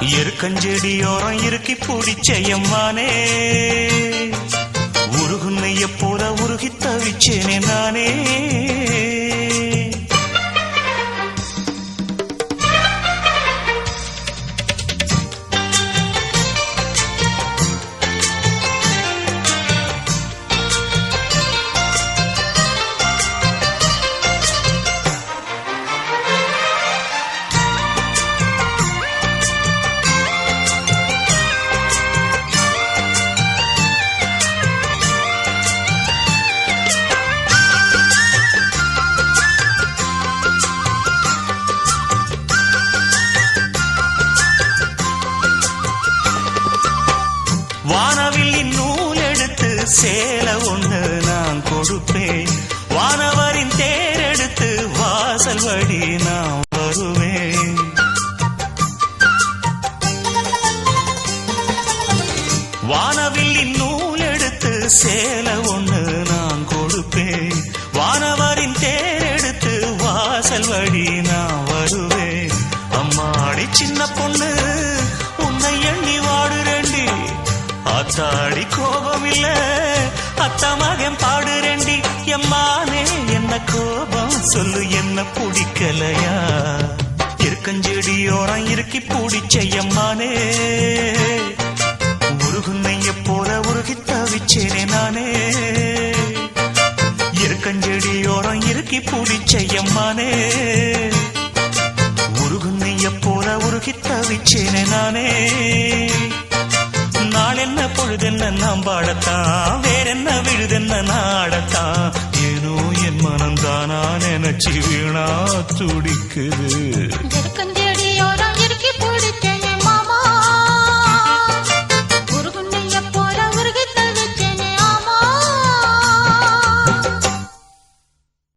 எருக்கஞ்செடியோரம் இறுக்கி பிடிச்சையம்மானே உருகுன்னைய போல உருகி தவிச்சேனே நானே. வானவில்லின் நூல் எடுத்து சேல ஒண்ணு நான் கொடுப்பேன், வானவரின் தேரெடுத்து வாசல் வழி நான் வருவேன். வானவில்லின் நூல் எடுத்து சேல ஒண்ணு நான் கொடுப்பேன், வானவரின் தேரெடுத்து வாசல் வழி நான் வருவேன். அம்மாடி சின்ன பொண்ணு உன்னை எண்ணி வாடுறேண்டி, ஆத்தாடி கோபம் இல்ல அத்தா மகன் பாடுறேண்டி. எம்மானே என்ன கோபம் சொல்லு, என்ன பிடிக்கலையா? இருக்கஞ்செடியோரம் இறுக்கி பிடிச்சையம்மானே உருகுன்னைய போல உருகி தவிச்சேனே நானே. இருக்கஞ்செடியோரம் இறுக்கி பிடிச்சையம்மானே உருகுன்னைய போல உருகி தவிச்சேனே நானே. நாளென்ன பொழுதென்ன நாம் பாடத்தான், வேறென்ன விழுதென்ன நாடத்தான், ஏனோ என் மனந்தானா நினைச்சு வீணா துடிக்குது.